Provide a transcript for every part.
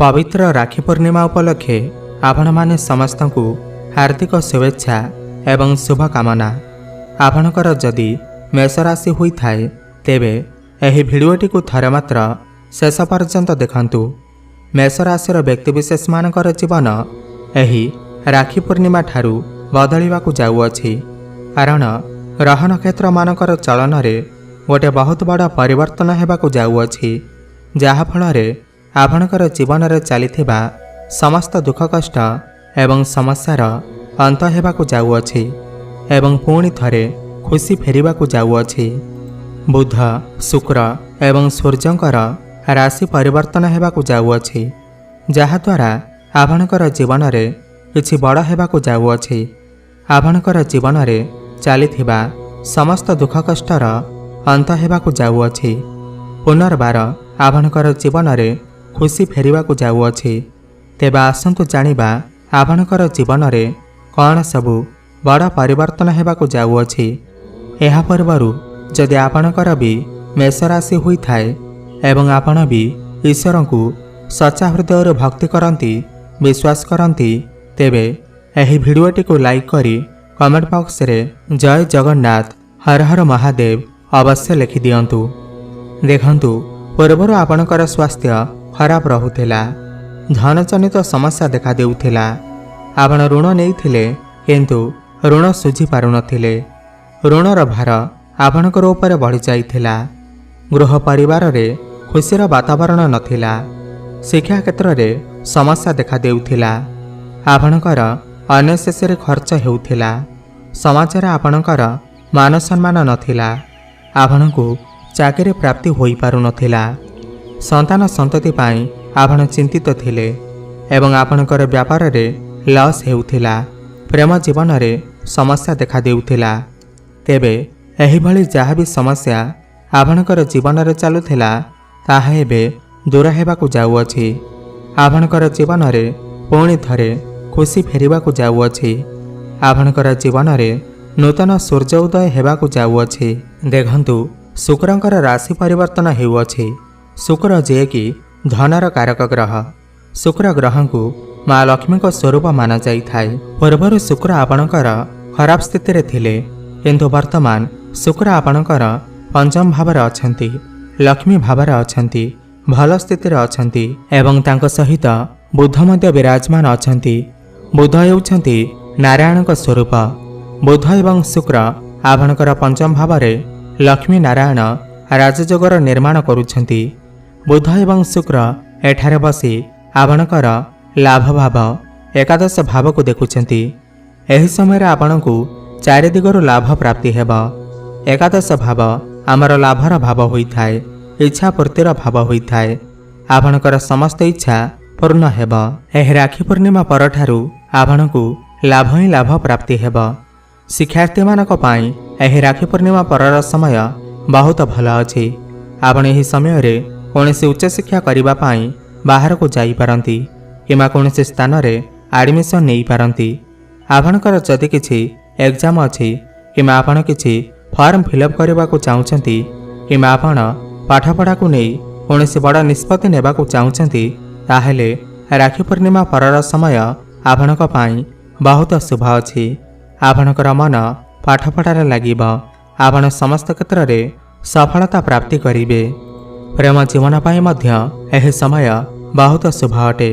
पवित्र राखी पूर्णिमा उपलक्षे आपण माने समस्त को हार्दिक शुभेच्छा एवं शुभकामना। आपणकर जदि मेष राशि होई थाए तेबे एही भिडियोटी को थरे मात्र शेष पर्यंत देखंतु। मेष राशि व्यक्तिविशेष मानकर जीवन एही राखी पूर्णिमा ठारू बदलिबाकू जाउअछि, कारण ग्रह नक्षत्र मानकर चलन रे गोटे बहुत बड़ परिवर्तन हेबाकू जाउअछि, जहा फलरे आपणकर जीवन रे चलिथिबा समस्त दुख कष्ट एवं समस्यार अंत हेबाकू जाउअछि एवं पुणी थरे खुशी फेरिबाकू जाउअछि। बुध, शुक्र एवं सूर्यंकर राशि परिवर्तन हेबाकू जाउअछि, जहा द्वारा आपणकर जीवन रे किछि बड़ हेबाकू जाउअछि। आपणकर जीवन रे चलिथिबा समस्त दुख कष्टर अंत हेबाकू जाउअछि। पुनर्बार आपणकर जीवन रे खुशी फेरिबाकू जाउअछि। तेबे आसंतु जानिबा आपणकर जीवन रे कौन सबु बड़ परिवर्तन हेबाकू जाउअछि। एहा पूर्वरु जदि आपणकर भी मेष राशि होई थाए एवं आपण भी ईश्वर को सच्चा हृदय भक्ति करती विश्वास करती तेबे एही भिडियोटी को लाइक करी कमेंट बॉक्स रे जय जगन्नाथ हर हर महादेव अवश्य लिखि दियंतु। देखंतु पूर्वर आपणकर स्वास्थ्य खराब रहुथिला, धन जनित समस्या देखा देउथिला। आपण ऋण नेइथिले किंतु ऋण सुझी पारु नथिले। ऋणर भार आपणकर ऊपर बढ़ी जाइथिला। गृह परिवार रे खुशीर वातावरण नथिला। शिक्षा क्षेत्र रे समस्या देखा देउथिला। आपणकर अननेसेसरी खर्च हेउथिला। समाज रे आपणकर मान सम्मान नथिला। आपणको चाकरी प्राप्ति होई पारु नथिला। संतान संतति पाई आपण चिंतित थिले एवं आपणकर व्यापार रे लॉस हेउथिला। प्रेम जीवन रे समस्या देखा देउथिला। तेबे एही भली जहा भी समस्या आपणकर जीवन रे चालुथिला ताहा एबे दूर हेबाकू जाउअछि। आपणकर जीवन रे पुणी थरे खुशी फेरिबाकू जाउअछि। आपणकर जीवन रे नूतन सूर्य उदय हेबाकू जाउअछि। देखंतु शुक्रंकर राशि परिवर्तन हेउअछि। शुक्र जे कि धनर कारक ग्रह। शुक्र ग्रह को माँ लक्ष्मी को स्वरूप माना जाई थाए। पूर्वर शुक्र आपणकर खराब स्थिति रे थिले, किंतु वर्तमान शुक्र आपणकर पंचम भाव रे अछंती, लक्ष्मी भाव रे अछंती, भल स्थिति रे अछंती एवं तांको सहित बुध मध्य विराजमान अछंती। बुध हेउछंती नारायण को स्वरूप। बुध एवं शुक्र आपणकर पंचम भाव रे लक्ष्मी नारायण राजयोगर निर्माण करुछंती। बुध एवं शुक्र एठारे बसी आपणकर लाभ भाव एकादश भाव को देखुछंती। एही समय आपणकू चारि दिगरु लाभ प्राप्ति हेब। एकादश भाव आमर लाभर भाव होइथाए, इच्छा पूर्तिर भाव होइथाए। आपणकर समस्त इच्छा पूर्ण हेब। एही राखी पूर्णिमा परठारु आपणकू लाभ ही लाभ प्राप्ति हेब। शिक्षार्थी मानक पाई एही राखी पूर्णिमा परर समय बहुत भल अछि। आपण एही समय रे कोनोसी उच्च शिक्षा करिबा पाई बाहर को जाई पारंती किमा कोनोसी स्थान रे एडमिशन नेई पारंती। आपणकर जदि किछि एग्जाम अछि किमा आपण किछि फॉर्म फिलअप करबा को चाहुचंती किमा आपण पाठपढ़ा को नेई कोनोसी बड़ निष्पत्ति नेबा को चाहुचंती ताहेले राखी पूर्णिमा परर समय आपणक पाई बहुत शुभ अछि। आपणकर मन पाठपढ़ारे लागिब। आपण समस्त क्षेत्र रे सफलता प्राप्ति करिवे। प्रेम जीवन पाई मध्य एही समय बहुत शुभ अटे।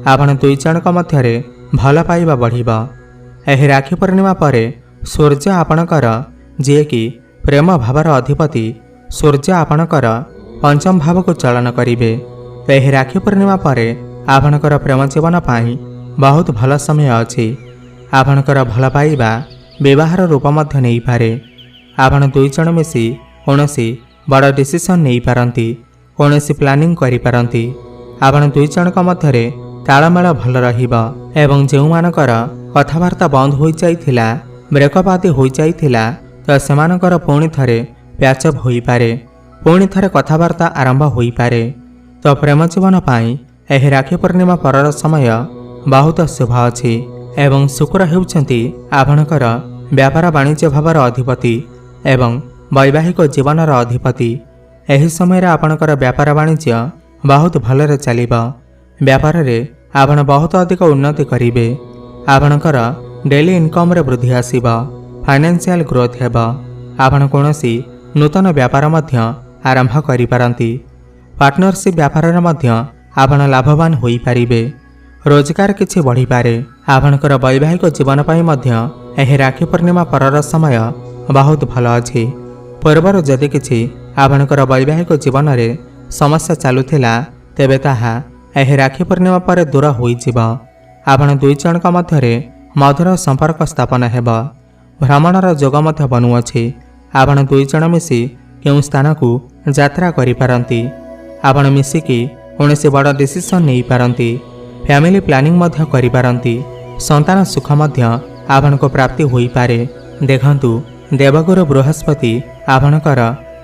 आपण दुई जनक मध्यरे भल पाइबा बढ़िब। एही राखी पूर्णिमा परे सूर्य आपणकर जे कि प्रेम भावर अधिपति सूर्य आपणकर पंचम भाव को चलन करिवे। एही राखी पूर्णिमा परे आपणकर प्रेम जीवन पाई बहुत भल समय अछि। आपणकर भल पाइबा विवाहर रूप मध्य नहीं पारे। आपण दुई जन मिसी कोनोसी बड़ डिसीजन नहीं पारंती, कोनोसी प्लानिंग करि पारंती। आपण दुई जनक मध्यरे तालमेल भल रहिब एवं जेउ मानकर कथावार्ता बंद होई जाइथिला, ब्रेकअप आदि होई जाइथिला तो सेमानकर पुणी थरे प्याचअप होई पारे, पुणी थरे कथावार्ता आरंभ होई पारे। तो प्रेम जीवन पाई एही राखी पूर्णिमा परर समय बहुत शुभ अछि। एवं शुक्र हेउछंती आपणकर व्यापार वाणिज्य भावर अधिपति एवं वैवाहिक जीवनर अधिपति। एही समय आपणकर व्यापार वाणिज्य बहुत भलरे चलिब। व्यापार में आपण बहुत अधिक उन्नति करेंगे। आपणकर डेली इनकम रे वृद्धि आसीब, फाइनेंशियल ग्रोथ हेब। आपण कोनोसी नूतन व्यापार मध्य आरंभ करि पारंती। पार्टनरशिप व्यापार रे मध्य आपण लाभवान होई पारिबे। रोजगार किछि बढ़ी पारे। आपणकर वैवाहिक जीवन पई मध्य एही राखी पूर्णिमा परर समय बहुत भल अछि। पूर्वर जदि किछि आपणकर वैवाहिक जीवन में समस्या चलुथिला तेबे ताहा एही राखी पूर्णिमा पर दूर होइजिब। आपण दुई जनक मध्यरे मधुर संपर्क स्थापन हेब। भ्रमणर जोग मध्य बनुअछि। आपण दुई जन मिसी केउ स्थान को यात्रा करि पारंती। आपण मिसिकी कौनसी बड़ डिसीजन नहीं पारंती। फैमिली प्लानिंग मध्य करि पारंती। संतान सुख मध्य आपण को प्राप्ति होई पारे। देखंतु देवगुरु बृहस्पति आपणकर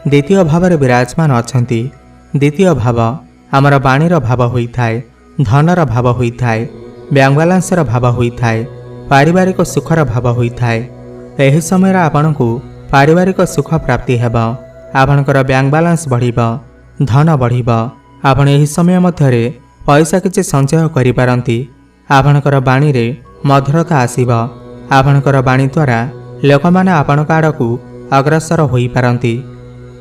द्वितीय भाव में विराजमान अछंती। द्वितीय भाव आमर बाणीर भाव होइथाय, धनर भाव होइथाय, बैंक बैलेंसर भाव होइथाय, पारिवारिक सुखर भाव होइथाय। एही समय आपणको पारिवारिक सुख प्राप्ति हेब। आपणकर बैंक बैलेंस बढ़िब, धन बढ़िब। आपण एही समय मध्यरे पैसा किछि संचय करि पारंती। आपणकर बाणी रे मधुरता आसीब। आपणकर बाणी द्वारा लोकमाने आपणक आड़कू अग्रसर होई पारंती।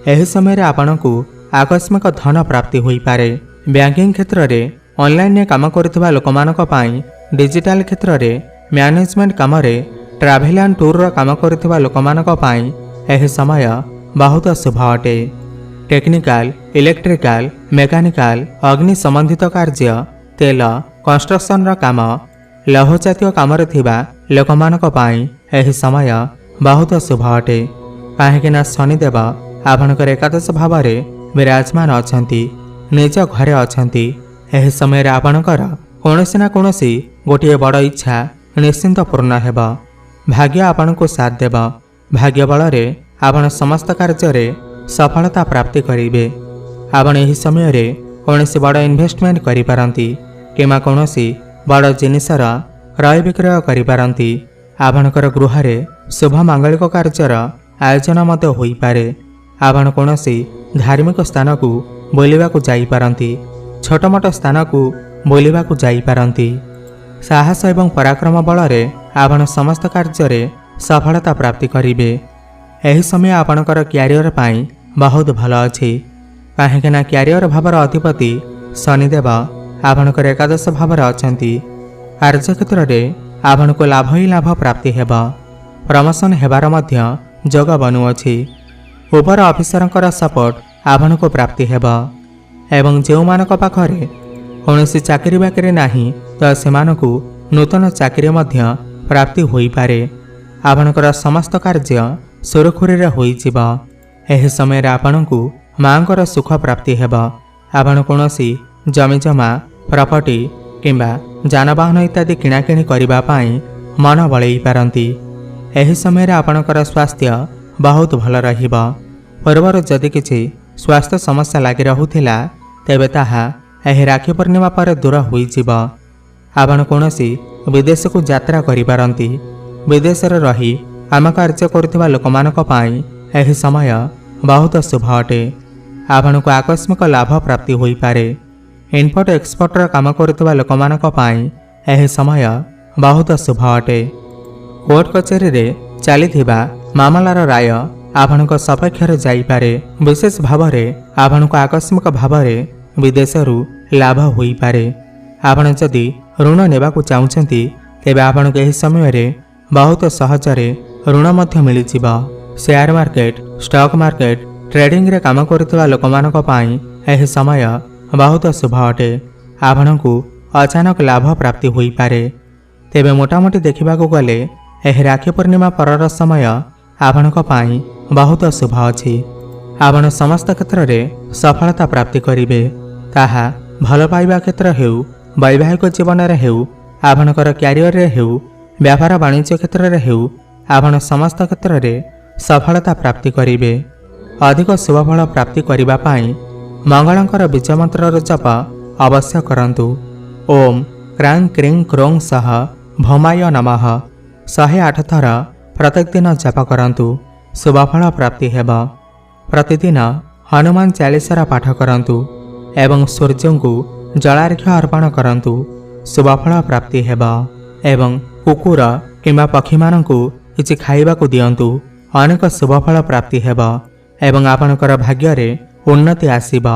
एही समय आपणकू आकस्मिक धन प्राप्ति होई पारे। बैंकिंग क्षेत्र में ऑनलाइन काम करुवा लोकमानक पई, डिजिटल क्षेत्र में मैनेजमेंट काम रे, ट्रैवल एंड टूर काम करुवा लोकमानक पई एही समय बहुत शुभ अटे। टेक्निकल, इलेक्ट्रिकल, मेकानिकल, अग्नि संबंधित कार्य, तेल, कंस्ट्रक्शन काम, लौह जातीय काम रे थिबा लोकमानक पई एही समय बहुत शुभ अटे। काहेकि शनिदेव आपणकर एकादश भाव में विराजमान अछंती, निज घरे अछंती। एही समय आपणकर कौनसी ना कौनसी गोटे बड़ इच्छा निश्चिंत पूर्ण हेब। भाग्य आपणको साथ देव। भाग्य बल रे आपण समस्त कार्य रे सफलता प्राप्ति करेंगे। आपण एही समय रे कौनसी बड़ इन्वेस्टमेंट करि पारंती किमा कौनसी बड़ जिनिसर क्रय विक्रय करि पारंती। आपणकर गृह रे शुभ मांगलिक कार्यर आयोजन मध्य होई पारे। आपण कौनसी धार्मिक स्थान को बुलिबाकू जाई पारंती। छोट मोट स्थान को बुलिबाकू जाई पारंती। साहस एवं पराक्रम बल रे आपण समस्त कार्य रे सफलता प्राप्ति करेंगे। एही समय आपणकर क्यारियर पाई बहुत भल अछि। काहेकि क्यारियर भावर अधिपति शनिदेव आपणकर एकादश भाव में अछंती। कार्यक्षेत्र में आपणको लाभ ही लाभ प्राप्ति हेब। प्रमोशन हेबार मध्य जोग बनुअछि। ऊपर ऑफिसरंकर सपोर्ट आपणको प्राप्ति हेब। एवं जो मानक पाखरे कौनसी चाकरी बाकरी नाही तो सेमानकु नूतन चाकरी मध्य प्राप्ति होई पारे। आपणकर समस्त कार्य सुरखुरी रे होई जिब। एही समय आपणकु मांकर सुख प्राप्ति हेब। आपण कौनसी जमी जमा, प्रॉपर्टी किंबा जानवाहन इत्यादि किणाकिणी करिबा पाई मन बळेई पारंती। एही समय आपणकर स्वास्थ्य बहुत भल रहिब। पूर्वर जदि किछि स्वास्थ्य समस्या लागि रहुथिला तेबे ताहा एही राखी पूर्णिमा पर दूर होई जिब। आपण कौनसी विदेश को यात्रा करि पारंती। विदेश रे रही काम कार्य करुवा लोकमानक पई एही समय बहुत शुभ अटे। आपणको आकस्मिक लाभ प्राप्ति होई पारे। इनपुट एक्सपोर्टर काम करुवा लोकमानक पई एही समय बहुत शुभ अटे। कोर्ट कचेरी रे चलीथिबा मामलार राय आपणको सपक्ष रे जाई पारे। विशेष भाव में आपणको आकस्मिक भाव में विदेशरू लाभ होई पारे। आपण जदि ऋण नेबाकू चाहुचंती तेबे आपणको एही समय रे बहुत सहजरे ऋण मध्य मिलिजिब। Share market, stock market, trading रे काम करुवा लोकमानक पई एही समय बहुत शुभ अटे। आपणकू अचानक लाभ प्राप्ति होई पारे। तेबे मोटामोटी देखिबाकू गले एही राखी पूर्णिमा परर समय आपणक पई बहुत शुभ अछि। आपण समस्त क्षेत्र में सफलता प्राप्ति करिवे। ताहा भल पाइबा क्षेत्र हेउ, वैवाहिक जीवन रे हेउ, आपणकर क्यारियर रे हेउ, व्यापार वाणिज्य क्षेत्र में हेउ, आपण समस्त क्षेत्र में सफलता प्राप्ति करेंगे। अधिक शुभफल प्राप्ति करने पाई मंगलंकर बीज मंत्र जप अवश्य करंतु। ओम क्रां क्रीं क्रों सह भौमाय नमः 108 थर प्रत्येक दिन जप करंतु। शुभफल प्राप्ति हेब। प्रतिदिन हनुमान चालीसार पाठ करंतु एवं सूर्य को ଜଳାର୍ଘ୍ୟ ଅର୍ପଣ କରନ୍ତୁ। ଶୁଭଫଳ ପ୍ରାପ୍ତି ହେବ ଏବଂ କୁକୁର କିମ୍ବା ପକ୍ଷୀମାନଙ୍କୁ କିଛି ଖାଇବାକୁ ଦିଅନ୍ତୁ। ଅନେକ ଶୁଭଫଳ ପ୍ରାପ୍ତି ହେବ ଏବଂ ଆପଣଙ୍କର ଭାଗ୍ୟରେ ଉନ୍ନତି ଆସିବ।